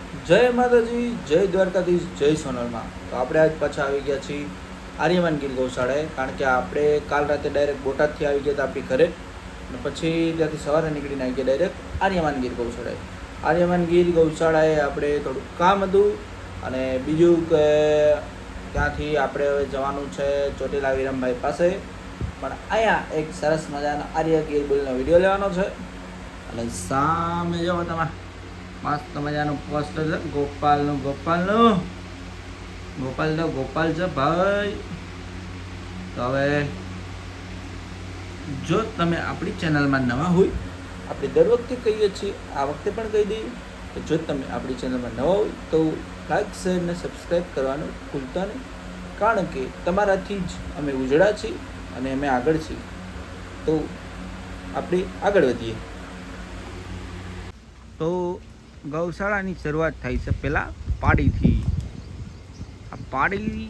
જય માતાજી, જય દ્વારકાધીશ, જય સોનલમાં. તો આપણે આજ પાછા આવી ગયા છીએ આર્યમાન ગીર ગૌશાળાએ, કારણ કે આપણે કાલ રાતે ડાયરેક્ટ બોટાદથી આવી ગયા હતા આપણી ઘરે, અને પછી ત્યાંથી સવારે નીકળીને આવી ગયા ડાયરેક્ટ આર્યમાન ગીર ગૌશાળાએ. આર્યમાન ગીર ગૌશાળાએ આપણે થોડુંક કામ હતું, અને બીજું કે ત્યાંથી આપણે હવે જવાનું છે ચોટીલા વિરમભાઈ પાસે. પણ અહીંયા એક સરસ મજાનો આર્ય ગીર બુલનો વિડીયો લેવાનો છે, અને સામે જો તમે મસ્ત મજાનું પોસ્ટર છે ગોપાલનું ગોપાલ છે ભાઈ. તો હવે જો તમે આપણી ચેનલમાં નવા હોય, આપણે દર વખતે કહીએ છીએ, આ વખતે પણ કહી દઈએ કે જો તમે આપણી ચેનલમાં નવા હોય તો લાઈક શેર ને સબસ્ક્રાઈબ કરવાનું ભૂલતા નહીં, કારણ કે તમારાથી જ અમે ઉજળા છીએ અને અમે આગળ છીએ. તો આપણે આગળ વધીએ. તો ગૌશાળાની શરૂઆત થાય છે પહેલાં પાડીથી. આ પાડી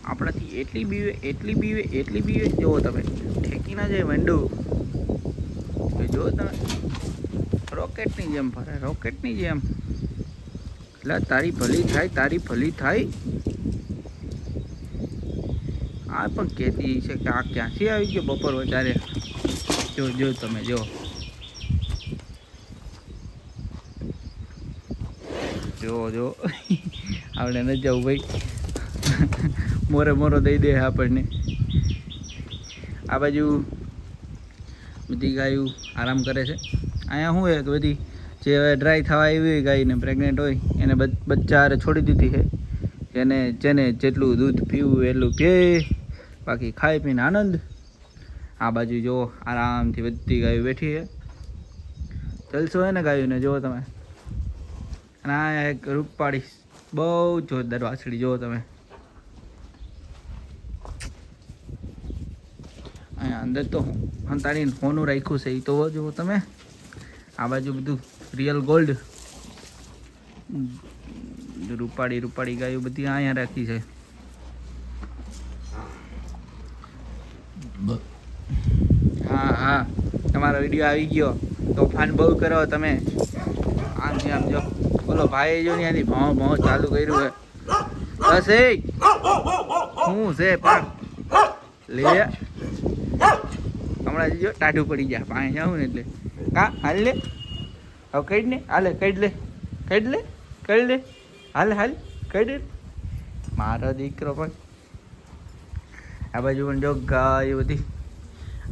આપણાથી એટલી બીવે જુઓ તમે, ઠેકીના જાય વંડું કે જુઓ તમે, રોકેટની જેમ ફરે, રોકેટની જેમ. એટલે તારી ભલી થાય. આ પણ કહેતી છે કે આ ક્યાંથી આવી ગયો બપોર વધારે. જો તમે જો આપણે ન જવું ભાઈ, મોરો દઈ દે આપણને. આ બાજુ બધી ગાયું આરામ કરે છે. અહીંયા શું હોય કે બધી જે ડ્રાય થવા આવી હોય ગાયને, પ્રેગ્નેન્ટ હોય એને બચ્ચા છોડી દીધી છે. જેને જેટલું દૂધ પીવું એટલું પીએ, બાકી ખાઈ પીને આનંદ. આ બાજુ જો આરામથી બધી ગાયો બેઠી છે. જલસો હોય ને ગાયોને જુઓ તમે. અને આ એક રૂપાળી બહુ જોરદાર વાછડી જુઓ તમે. અહીંયા અંદર તો હંતાડીને ફોનું રાખ્યું છે, એ તો જુઓ તમે. આ બાજુ બધું રિયલ ગોલ્ડ રૂપાળી ગાયો બધી અહીંયા રાખી છે. હા, તમારો વિડીયો આવી ગયો. તોફાન બહુ કરો તમે. આમ જો બોલો ભાઈ, જો ત્યાંથી ભાવ ચાલુ કર્યું છે. બસ શું છે પણ લે હમણાં જો ટાઢું પડી જાય પાણી જાઉં ને એટલે. હાલ લે હવે કઈ ને હાલે કઈ લે હાલ કઈ દે મારો દીકરો. પણ આ બાજુ પણ જો ગાય બધી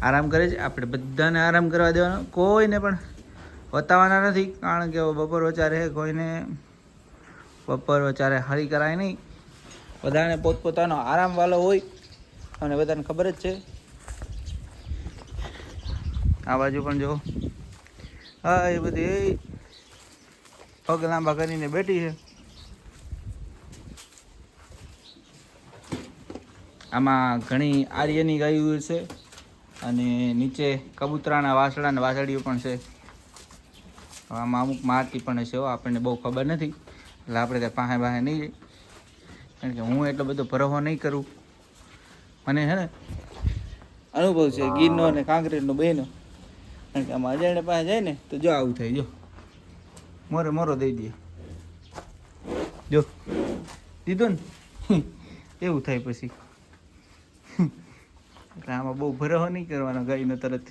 આરામ કરે છે. આપણે બધાને આરામ કરવા દેવાનો, કોઈને પણ બતાવવાના નથી, કારણ કે બપોર વચારે કોઈને બપોર વચારે હરી કરાય નહીં. બધાને પોતપોતાનો આરામ વાલો હોય, અને બધાને ખબર જ છે. આ બાજુ પણ જો હા, એ બધી પગ લાંબા કરીને બેઠી છે. આમાં ઘણી આર્યની ગાયો છે, અને નીચે કબૂતરાના વાસળીઓ પણ છે. આમાં અમુક મારતી પણ છે, આપણને બહુ ખબર નથી, એટલે આપણે ત્યાં પાસે નહીં જઈ, કારણ કે હું એટલો બધો ભરોસો નહીં કરું. મને છે ને અનુભવ છે ગીરનો અને કાંકરેજનો બેનો, કારણ કે આમાં અજાણે પાસે જાય ને તો જો આવું થાય. જો મોરો દઈ દે, જો દીધો ને એવું થાય પછી. એટલે આમાં બહુ ભરોસો નહીં કરવાનો ગાયનો તરત.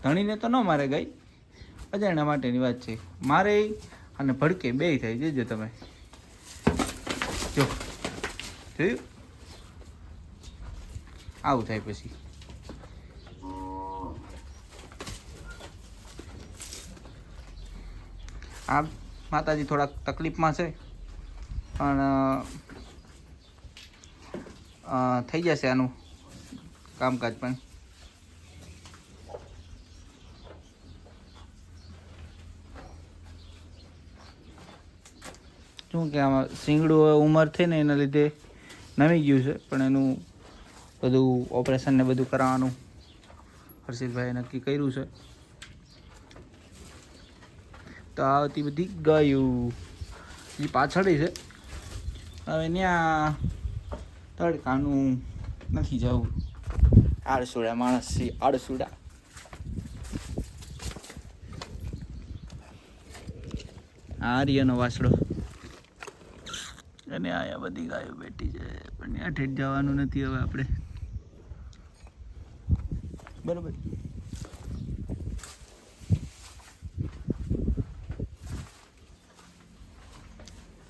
ધણીને તો ન મારે ગાય, અજાણ્યા માટેની વાત છે. મારે અને ભડકે બે થાય. જોજો તમે, જોયું આવું થાય પછી. આ માતાજી થોડાક તકલીફમાં છે, પણ થઈ જશે આનું કામકાજ. પણ શું કે આમાં શીંગડું ઉંમર થઈ ને એના લીધે નમી ગયું છે, પણ એનું બધું ઓપરેશન ને બધું કરાવવાનું હર્ષિતભાઈએ નક્કી કર્યું છે. તો આવતી બધી ગાયું એ પાછળ છે. હવે ત્યાં તડકાનું નથી જવું, આળસુડા માણસ છે, આળસુડા. આર્યનો વાસડો અને આયા બધી ગાયો બેઠી છે, પણ ત્યાં ઠેઠ જવાનું નથી હવે આપણે. બરોબર.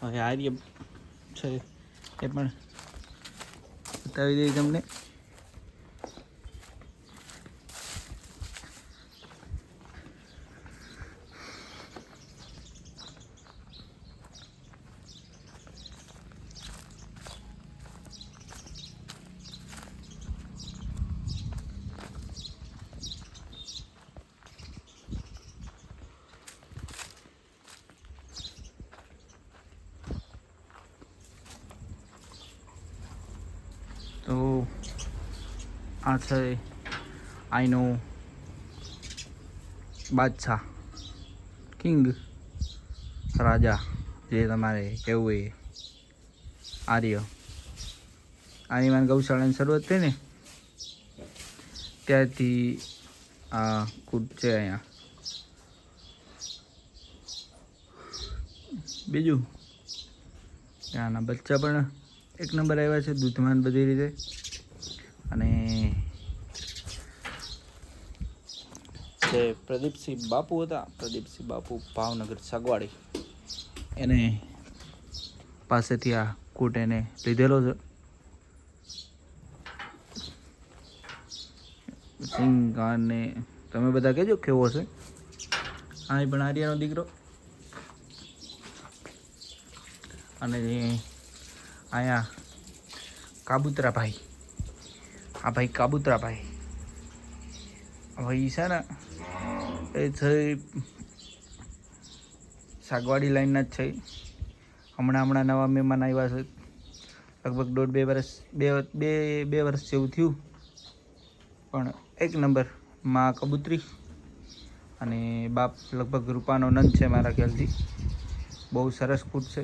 હવે આર્ય છે એ પણ બતાવી દઈએ તમને. તો આ છે આઈનો બાદશાહ, કિંગ, રાજા, જે તમારે કહેવું એ આર્ય. આર્યમાન ગૌશાળાની શરૂઆત થઈ ને ત્યારથી આ કૂટ છે અહીંયા. બીજું ત્યાંના બચ્ચા પણ એક નંબર આવ્યા છે, દૂધમાન બધી રીતે. અને જે પ્રદીપસિંહ બાપુ હતા, પ્રદીપસિંહ બાપુ ભાવનગર સગવાડી, એને પાસેથી આ કૂટ એને લીધેલો છે. સિંગ કાનને તમે બધા કહેજો કેવો છે. આ પણ આર્યનો દીકરો. અને અહીંયા કાબુતરાભાઈ, આ ભાઈ કાબુતરાભાઈ, આ ભાઈ છે ને એ છે સાગવાડી લાઈનના જ છે. હમણાં નવા મહેમાન આવ્યા છે, લગભગ દોઢ બે વર્ષ જેવું થયું. પણ એક નંબર માં કબૂતરી અને બાપ લગભગ રૂપાનો નંદ છે મારા ખ્યાલથી. બહુ સરસ કૂટ છે.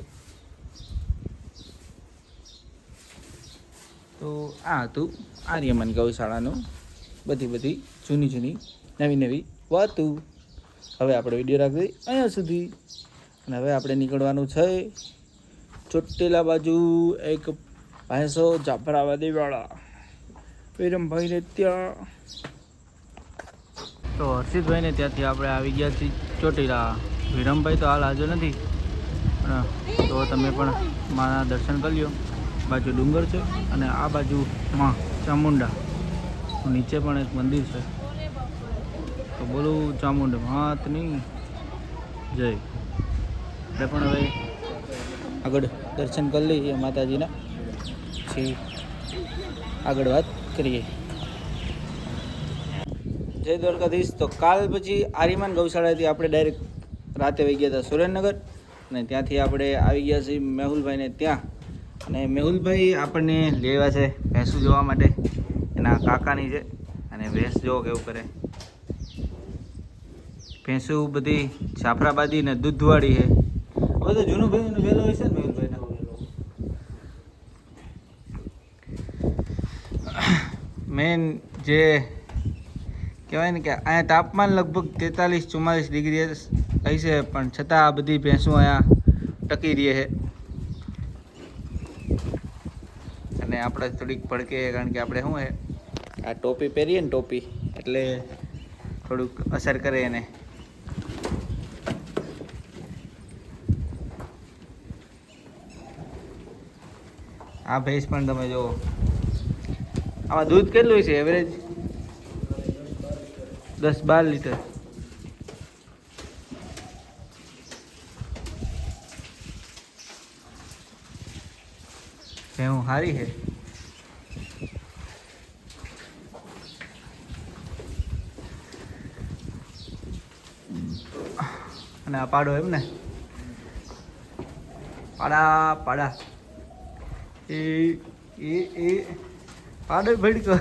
તો આ હતું આર્યમાન ગૌશાળાનું બધી જૂની નવી વાતો. હવે આપણે વિડીયો રાખી અહીંયા સુધી, અને હવે આપણે નીકળવાનું છે ચોટીલા બાજુ. એક ભેંસો જાફરાબાદી વાળા વિરમભાઈને ત્યાં. તો હર્ષિતભાઈને ત્યાંથી આપણે આવી ગયા છીએ ચોટીલા. વિરમભાઈ તો હાલ હાજર નથી, તો તમે પણ મારા દર્શન કરી લો. બાજુ ડુંગર છે અને આ બાજુ માં ચામુંડા, નીચે પણ એક મંદિર છે. તો બોલો ચામુંડા માતની જય. આપણે પણ હવે આગળ દર્શન કરી લઈએ માતાજીના, પછી આગળ વાત કરીએ. જય દ્વારકાધીશ. તો કાલ પછી આર્યમાન ગૌશાળાથી આપણે ડાયરેક્ટ રાતે વહી ગયા હતા સુરેન્દ્રનગર, અને ત્યાંથી આપણે આવી ગયા છીએ મેહુલભાઈને ત્યાં. અને મેહુલભાઈ આપણને લેવા છે ભેંસું જોવા માટે. એના કાકાની છે, અને ભેંસ જોવો કેવું કરે. ભેંસું બધી જાફરાબાદી ને દૂધવાળી છે. બધું જૂનું ભાઈનું વહેલો હોય છે ને મેહુલભાઈ. મેન જે કહેવાય ને કે અહીંયા તાપમાન લગભગ 43-44 ડિગ્રી હોય છે, પણ છતાં આ બધી ભેંસું અહીંયા ટકી રહે છે. અને આપણે થોડીક ભડકે, કારણ કે આપણે શું છે આ ટોપી પહેરીએ ને, ટોપી એટલે થોડુંક અસર કરે એને. આ ભેંસ પણ તમે જુઓ, આમાં દૂધ કેટલું છે એવરેજ? 10-12 લીટર. ભેહું સારી છે. અને આ પાડો એમ ને, પાડા એ પાડો ભડકો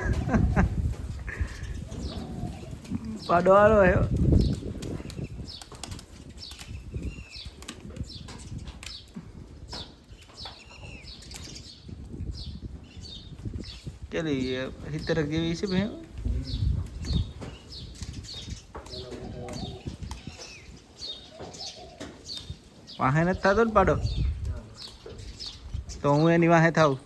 પાડો વાળો હે. કેટલી 70 જેવી છે ભાઈ. વાહે નથી થતો ને પાડો, તો હું એની વાહે થાઉં.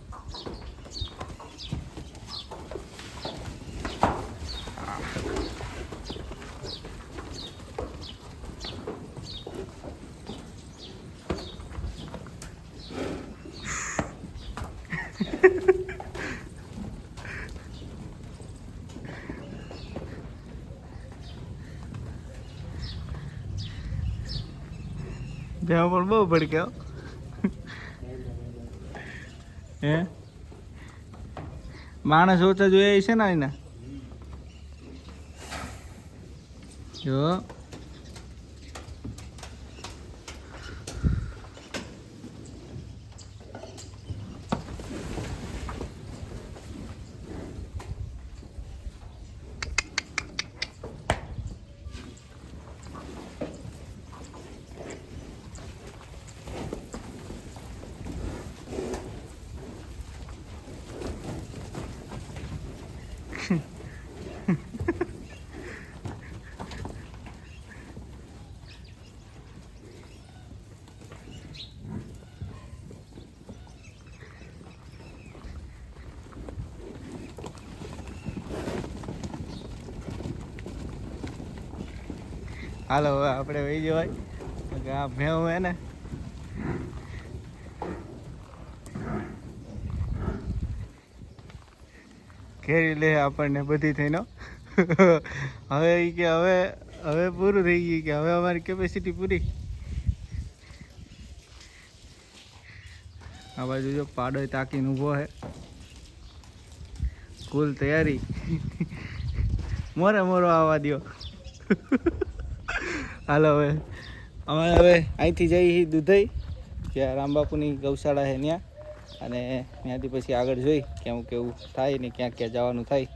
ભેવ પણ બહુ ભડક્યો હે. માણસ ઓછા જોયા છે ને એના જો. હાલો હવે આપણે વહી જવાય. આ ભેવ હે ને ઘેરી લે આપણને બધી થઈને. હવે એ કે હવે પૂરું થઈ ગયું, કે હવે અમારી કેપેસિટી પૂરી. આ બાજુ જો પાડો તાકીને ઊભો હે, ફૂલ તૈયારી. મોરો આવવા દો. હાલો હવે અમે અહીંથી જઈએ દુધઈ, જ્યાં રામબાપુની ગૌશાળા છે ત્યાં, અને ત્યાંથી પછી આગળ જોઈ કેવું થાય ને ક્યાં ક્યાં જવાનું થાય.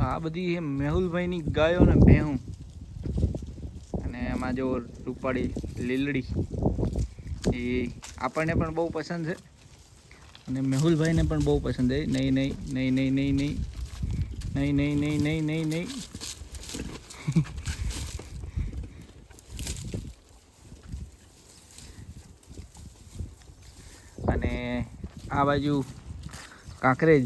આ બધી મેહુલભાઈની ગાયો ને ભેહું, અને એમાં જો રૂપાળી લીલડી, એ આપણને પણ બહુ પસંદ છે અને મેહુલભાઈને પણ બહુ પસંદ છે. નહીં નહીં નહીં નહીં નહીં નહીં નહીં નહીં નહીં નહીં નહીં નહીં. અને આ બાજુ કાંકરેજ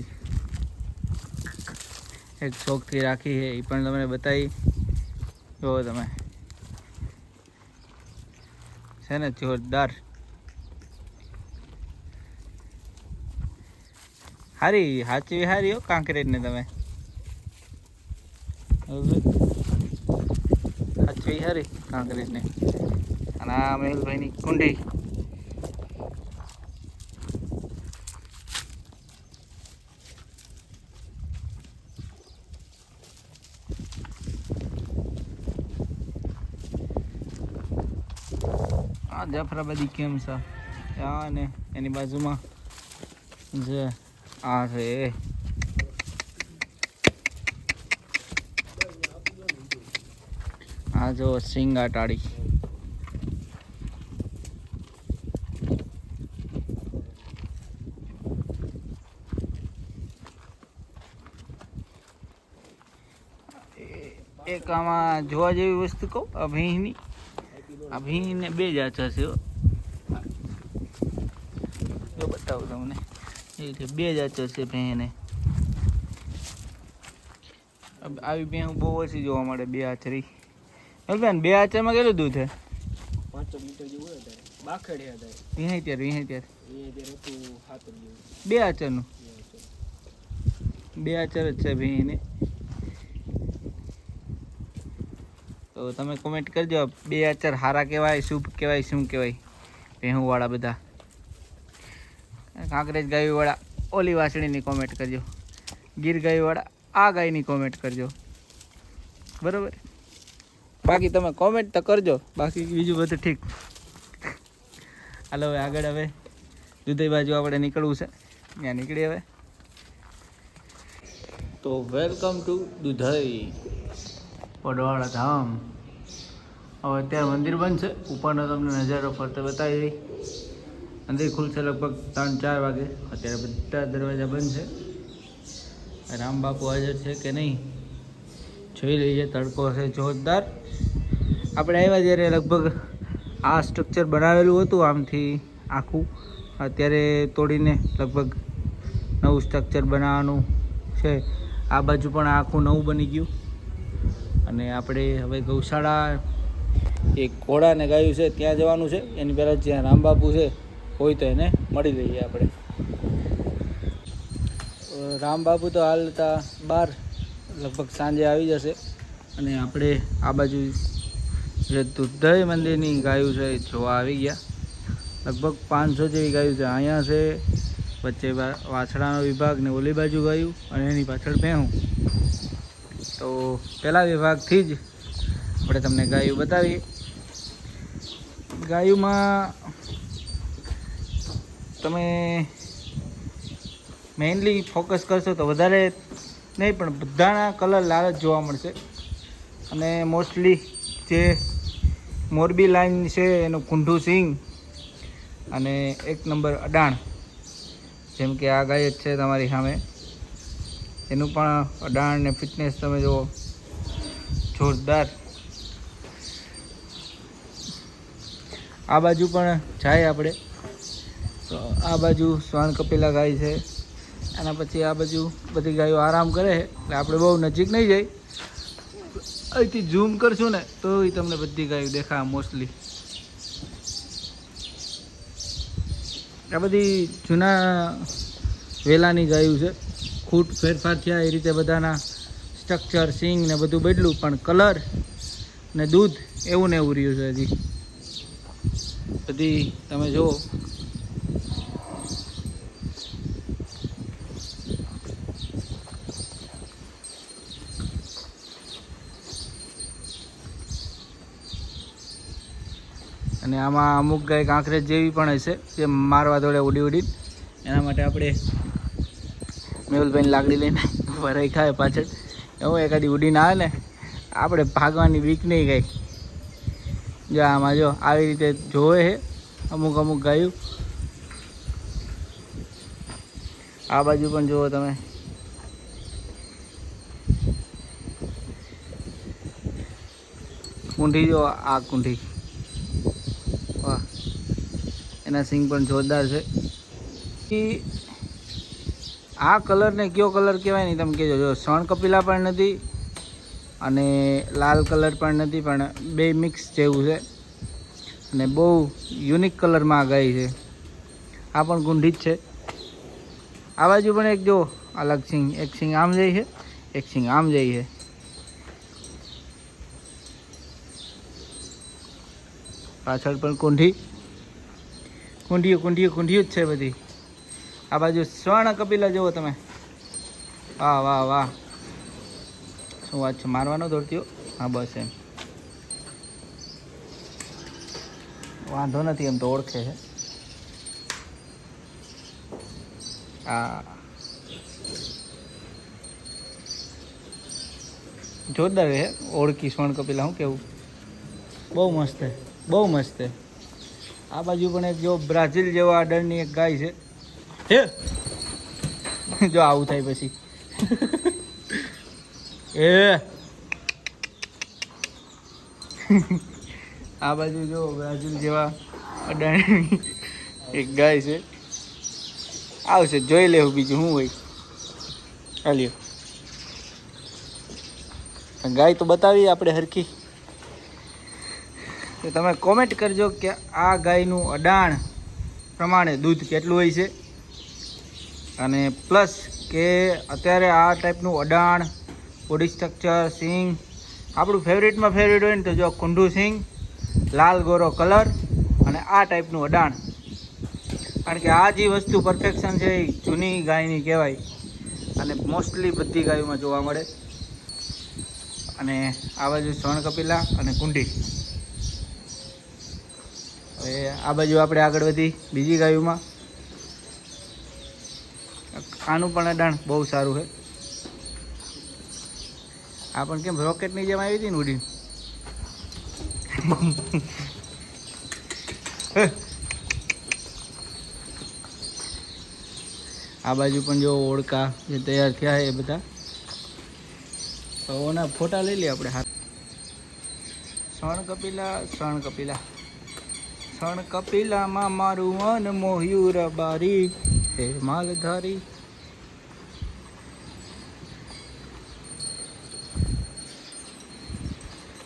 એક શોખથી રાખી છે, એ પણ તમને બતાવી. જો તમે છે ને જોરદાર, હારી સાચી હારી હો કાંકરેજ ને તમે સાચી હારી કાંકરેજ ને. અને આ મેહુલભાઈની કુંડી. આ જાફરાબાદી કેમ છે આ, ને એની બાજુમાં જે આ છે આ જો સિંગા ટાળી. એક આમાં જોવા જેવી વસ્તુ કહું, આ ભીંની, આ ભીંને બે જાત હશે જો બતાવું તમને. એ બે જાત હશે ભેંને. આવી ભેં બહુ ઓછી જોવા મળે, બે આચરી. બેન બે આચરમાં કેટલું દૂધ છે? 5 લીટર જેવું હોય. બાખડ હે ત્યારે બે આચરનું, બે આચર જ છે ભેંને. તો તમે કોમેન્ટ કરજો, બે આચર હારા કહેવાય, શુભ કહેવાય, શું કહેવાય? ભેહુંવાળા બધા, કાંકરેજ ગાયવાળા ઓલી વાસળીની કોમેન્ટ કરજો, ગીર ગાયવાળા આ ગાયની કોમેન્ટ કરજો, બરાબર? બાકી તમે કોમેન્ટ તો કરજો, બાકી બીજું બધું ઠીક. હાલો હવે આગળ, હવે દુધઈ બાજુ આપણે નીકળવું છે, ત્યાં નીકળી હવે. તો વેલકમ ટુ દુધઈ પડવાળા ધામ. હવે અત્યારે મંદિર બંધ છે, ઉપરનો તમને નજારો ફરતે બતાવી દઈ. મંદિર ખુલશે લગભગ 3-4 વાગે. અત્યારે બધા દરવાજા બંધ છે. રામ બાપુ હાજર છે કે નહીં જોઈ લઈએ. તડકો છે જોરદાર, આપણે આવ્યા જ્યારે લગભગ આ સ્ટ્રક્ચર બનાવેલું હતું આમથી આખું, અત્યારે તોડીને લગભગ નવું સ્ટ્રક્ચર બનાવવાનું છે. આ બાજુ પણ આખું નવું બની ગયું. અને આપણે હવે ગૌશાળા એક ઘોડાને ગાયું છે ત્યાં જવાનું છે. એની પહેલાં જ્યાં રામબાપુ છે હોય તો એને મળી લઈએ આપણે. રામબાપુ તો હાલ હતા બહાર, લગભગ સાંજે આવી જશે. અને આપણે આ બાજુ જે દુધઈ મંદિરની ગાયું છે એ જોવા આવી ગયા. લગભગ 500 જેવી ગાયું છે. અહીંયા છે વચ્ચે વાછડાનો વિભાગ ને ઓલી બાજુ ગાયું અને એની પાછળ ભેહું. તો પહેલા વિભાગથી જ આપણે તમને ગાયું બતાવીએ. ગાયુંમાં તમે મેઇનલી ફોકસ કરશો તો વધારે નહીં પણ બધાના કલર લાલ જ જોવા મળશે. અને મોસ્ટલી જે મોરબી લાઈન છે એનું કુંઢું સિંગ અને 1 નંબર અડાણ, જેમ કે આ ગાય જ છે તમારી સામે, એનું પણ અડાણ ને ફિટનેસ તમે જુઓ, જોરદાર. આ બાજુ પણ જાય આપણે તો આ બાજુ શ્વાન કપિલા ગાય છે. આના પછી આ બાજુ બધી ગાયો આરામ કરે છે, એટલે આપણે બહુ નજીક નહીં જાય. અહીંથી ઝૂમ કરશું ને તો તમને બધી ગાયો દેખા મોસ્ટલી. આ બધી જૂના વેલાની ગાયું છે. ખૂટ ફેરફાર થયા એ રીતે બધાના સ્ટ્રક્ચર સિંગ ને બધું બદલું, પણ કલર ને દૂધ એવું ને એવું રહ્યું છે હજી. બધી તમે જુઓ. અને આમાં અમુક ગાય કાંકરેજ જેવી પણ હશે જે મારવા દોડે ઉડી ઉડીને. એના માટે આપણે મેહુલભાઈની લાકડી લઈને ભરાઈ ખાય પાછળ. એવું એકાદી ઉડીને આવે ને આપણે ભાગવાની બીક નહીં ગઈ. જો આમાં જો આવી રીતે જોવે છે અમુક ગાયું. આ બાજુ પણ જુઓ તમે. કુંઠી જો, આ કુંઠી, વાહ, એના સિંગ પણ જોરદાર છે. આ કલરને કયો કલર કહેવાય નહીં તમે કહેજો. જો શ્વાન કપિલા પણ નથી અને લાલ કલર પણ નથી, પણ બે મિક્સ જેવું છે અને બહુ યુનિક કલરમાં આ ગાય છે. આ પણ ગુંઢી જ છે. આ બાજુ પણ એક જો અલગ સિંગ, એક સિંગ આમ જાય છે, એક સિંગ આમ જાય છે. પાછળ પણ કુંઢીઓ જ છે બધી. આ બાજુ સ્વર્ણ કપિલા જુઓ તમે. વાહ વાહ વાહ, શું વાત છે. મારવાનો દોડતીઓ. હા બસ એમ, વાંધો નથી, એમ તો ઓળખે છે. હા, જોરદાર છે. ઓળખી સ્વર્ણ કપિલા, શું કેવું, બહુ મસ્ત છે, બહુ મસ્ત છે. આ બાજુ પણ એક જો બ્રાઝિલ જેવા આડરની એક ગાય છે. હે જો આવું થાય પછી એ આ બાજુ જો બ્રાઝિલ જેવા અડાણી એક ગાય છે. આવશે, જોઈ લેવું બીજું શું હોય. ચાલ્યો, ગાય તો બતાવી આપણે હરખી. તો તમે કોમેન્ટ કરજો કે આ ગાયનું અડાણ પ્રમાણે દૂધ કેટલું હોય છે. અને પ્લસ કે અત્યારે આ ટાઈપનું અડાણ, બોડી સ્ટ્રક્ચર, સિંગ આપણું ફેવરેટમાં ફેવરેટ હોય ને તો જો કુંઢું સિંગ, લાલ ગોરો કલર અને આ ટાઈપનું અડાણ. કારણ કે આ જે વસ્તુ પરફેક્શન છે એ જૂની ગાયની કહેવાય અને મોસ્ટલી બધી ગાયોમાં જોવા મળે. અને આ બાજુ શ્વાન કપિલા અને કુંડી. હવે આ બાજુ આપણે આગળ વધી બીજી ગાયોમાં. આનું પણ અડાણ બહુ સારું છે. આ પણ કેમ રોકેટની જેમ આવી હતી ને ઉડીને. આ બાજુ પણ જો ઓળકા જે તૈયાર થયા એ બધા. તો ઓના ફોટા લઈ લઈએ આપણે. હાથ શણ કપિલા શણ કપિલા શણ કપિલામાં મારું મન મોહ્યું રબારી હે માલધારી.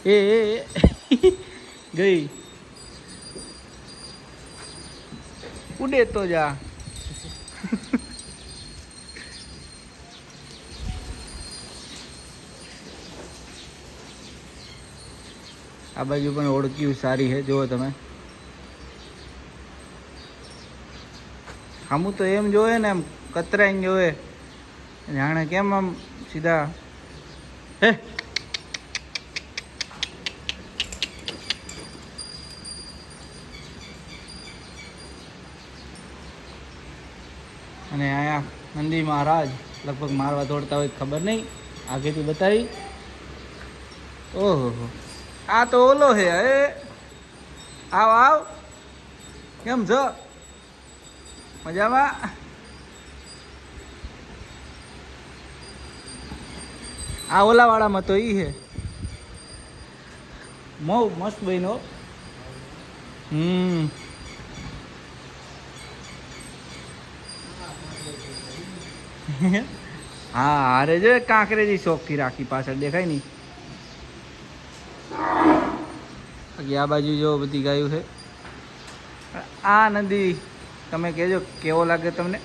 એ ગઈ ઉડે તો જા. આ બાજુ પણ ઓળખ્યું સારી છે, જુઓ તમે. આમું તો એમ જોવે ને, એમ કતરાઈને જોવે, જાણે કેમ આમ સીધા હે. અને આયા નંદી મહારાજ લગભગ મારવા દોડતા હોય, ખબર નહીં, આગેથી બતાવી. ઓહો, આ તો ઓલો હે. એ આવ આવ, કેમ છો? મજામાં? આ ઓલા વાળામાં તો ઈ હે, બહુ મસ્ત બન્યો. હા, અરે જો કાંકરેજી શોખથી રાખી પાછળ દેખાય નહીં. બાકી આ બાજુ જો બધી ગાયું છે. આ નદી તમે કહેજો કેવો લાગે તમને.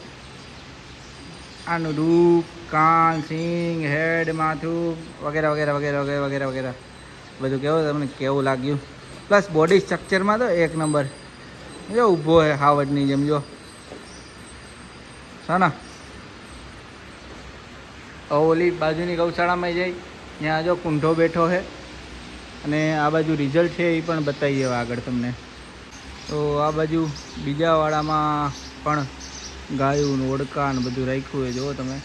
આનું રૂપ, કાન, સિંગ, હેડ, માથું વગેરે વગેરે વગેરે વગેરે વગેરે વગેરે બધું કેવું તમને કેવું લાગ્યું. પ્લસ બોડી સ્ટ્રક્ચરમાં તો એક નંબર. જો ઊભો હે હાવડની જેમ, જો હા. ઓલી બાજુની ગૌશાળામાં જઈ, ત્યાં જો કુંઢો બેઠો છે. અને આ બાજુ રિઝલ્ટ છે એ પણ બતાવીએ આગળ તમને. તો આ બાજુ બીજા વાળામાં પણ ગાયું ઓળકા ને બધું રાખ્યું હોય, જુઓ તમે.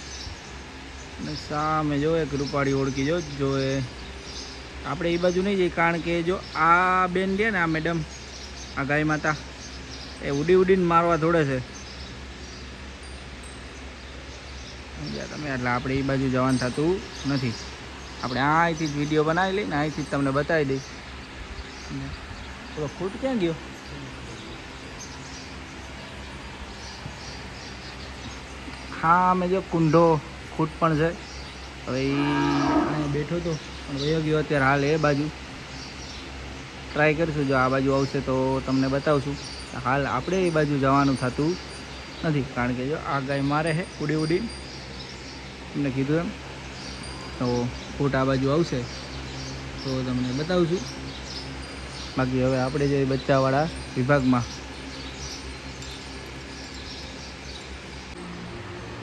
અને સામે જો એક રૂપાળી ઓળખી જો એ આપણે એ બાજુ નહીં જઈએ, કારણ કે જો આ બેન છે ને, આ મેડમ, આ ગાય માતા, એ ઉડી ઉડીને મારવા દોડે છે તમે. એટલે આપણે એ બાજુ જવાનું થતું નથી. આપણે અહીંથી જ વિડીયો બનાવી લઈને અહીંથી જ તમને બતાવી દઈ. થોડો ખૂટ ક્યાં ગયો? હા, અમે જો કુંઢો ખૂટ પણ છે. હવે એ અહીંયા બેઠો હતો પણ વયો ગયો અત્યારે હાલ એ બાજુ. ટ્રાય કરીશું, જો આ બાજુ આવશે તો તમને બતાવશું. હાલ આપણે એ બાજુ જવાનું થતું નથી, કારણ કે જો આ ગાય મારે છે ઉડી ઉડી, તમને કીધું એમ. તો ફૂટ આ બાજુ આવશે તો તમને બતાવશું. બાકી હવે આપણે જઈએ બચ્ચાવાળા વિભાગમાં.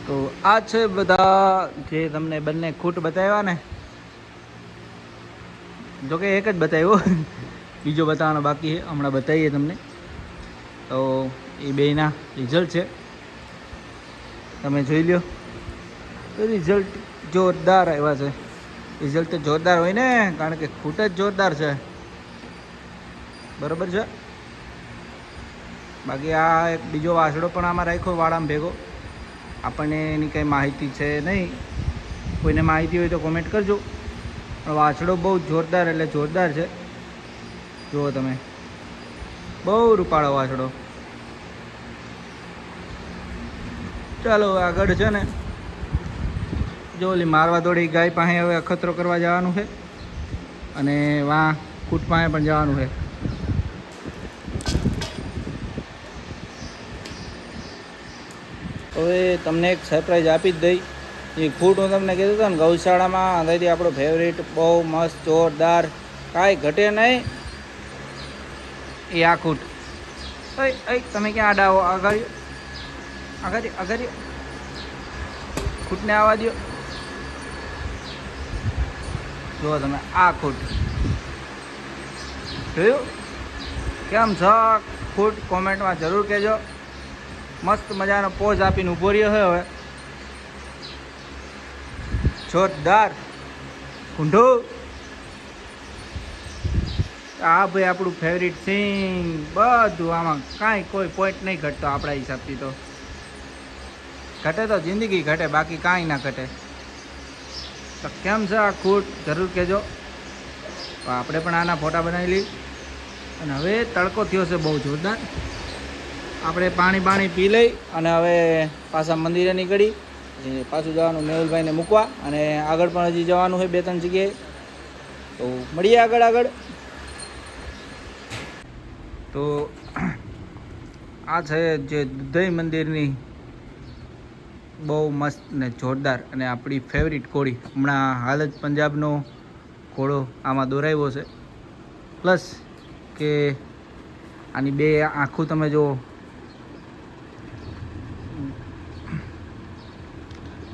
તો આ છે બધા જે તમને બંને ખૂટ બતાવ્યા ને. જોકે એક જ બતાવ્યો, બીજો બતાવવાનો બાકી છે, હમણાં બતાવીએ તમને. તો એ બેના રિઝલ્ટ છે, તમે જોઈ લો. રિઝલ્ટ જોરદાર આવ્યા છે. રિઝલ્ટ તો જોરદાર હોય ને, કારણ કે ખૂટ જ જોરદાર છે, બરાબર છે. બાકી આ એક બીજો વાસડો પણ આમાં રાખ્યો વાળામાં ભેગો. આપણને એની કંઈ માહિતી છે નહીં, કોઈને માહિતી હોય તો કોમેન્ટ કરજો. પણ વાછડો બહુ જોરદાર એટલે જોરદાર છે, જુઓ તમે. બહુ રૂપાળો વાછડો. ચાલો આગળ છે ને, જો ઓલી મારવા દોડી ગાય પાસે હવે અખતરો કરવા જવાનું છે. અને વાં ખૂટ પાસે પણ જવાનું છે. હવે તમને એક સરપ્રાઈઝ આપી જ દઈ. એ ખૂટ હું તમને કીધું હતું ને, ગૌશાળામાં અંદરથી આપણો ફેવરેટ, બહુ મસ્ત જોરદાર, કાંઈ ઘટે નહીં એ આ ખૂટ. તમે ક્યાં આડા આવો? આગળ આગળ આગળ ખૂટને આવવા દો. જુઓ તમે આ ખૂટ જોયું કેમ છે ખૂટ? કોમેન્ટમાં જરૂર કહેજો. મસ્ત મજાનો પોઝ આપીને ઊભો રહ્યો છે હવે, જોરદાર કુંઢો. આ ભાઈ આપણું ફેવરિટ સિંગ, બધું આમાં કાંઈ કોઈ પોઈન્ટ નહીં ઘટતો આપણા હિસાબથી. તો ઘટે તો જિંદગી ઘટે, બાકી કાંઈ ના ઘટે. તો કેમ છે આ ખૂટ જરૂર કહેજો. તો આપણે પણ આના ફોટા બનાવી લઈ. અને હવે તડકો થયો છે બહુ જોરદાર. આપણે પાણી પી લઈ અને હવે પાછા મંદિરે નીકળી. પાછું જવાનું મેહુલભાઈને મૂકવા, અને આગળ પણ હજી જવાનું હોય 2-3 જગ્યાએ. તો મળીએ આગળ. તો આ છે જે દુધઈ મંદિરની બહુ મસ્ત ને જોરદાર અને આપણી ફેવરિટ ઘોડી. હમણાં હાલ જ પંજાબનો ઘોડો આમાં દોરાવ્યો છે. પ્લસ કે આની 2 આંખો તમે જુઓ,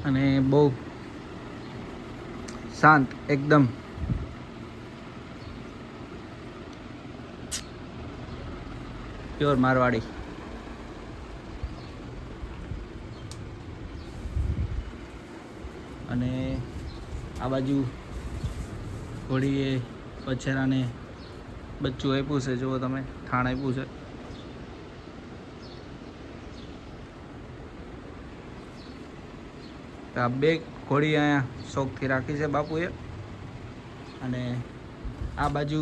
અને બહુ શાંત એકદમ. પ્યોર મારવાડી. અને આ બાજુ ઘોડીએ બછેરાને બચ્ચું આપ્યું છે. જુઓ તમે, થાણ આપ્યું છે. આ 2 ઘોડી અહીંયા શોખથી રાખી છે બાપુએ. અને આ બાજુ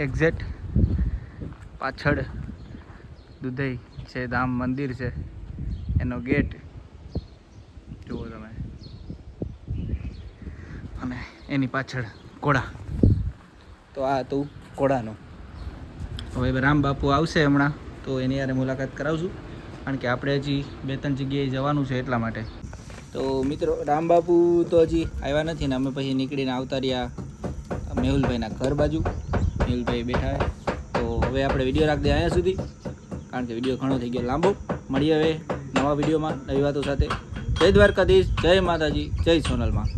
એક્ઝેક્ટ પાછળ દુધઈ છે ધામ મંદિર છે, એનો ગેટ જુઓ તમે. અને એની પાછળ ઘોડા. તો આ હતું ઘોડાનું. હવે રામ બાપુ આવશે હમણાં, તો એની યારે મુલાકાત કરાવશું, કારણ કે આપણે હજી 2-3 જગ્યાએ જવાનું છે એટલા માટે. તો મિત્રો, રામ બાપુ તો હજી આવ્યા નથી ને અમે પછી નીકળીને આવતા રહ્યા મેહુલભાઈના ઘર બાજુ. મેહુલભાઈ બેઠા હોય. તો હવે આપણે વિડીયો રાખી દઈએ અહીંયા સુધી, કારણ કે વિડીયો ઘણો થઈ ગયો લાંબો. મળીએ હવે નવા વિડીયોમાં નવી વાતો સાથે. જય દ્વારકાધીશ, જય માતાજી, જય સોનલમાં.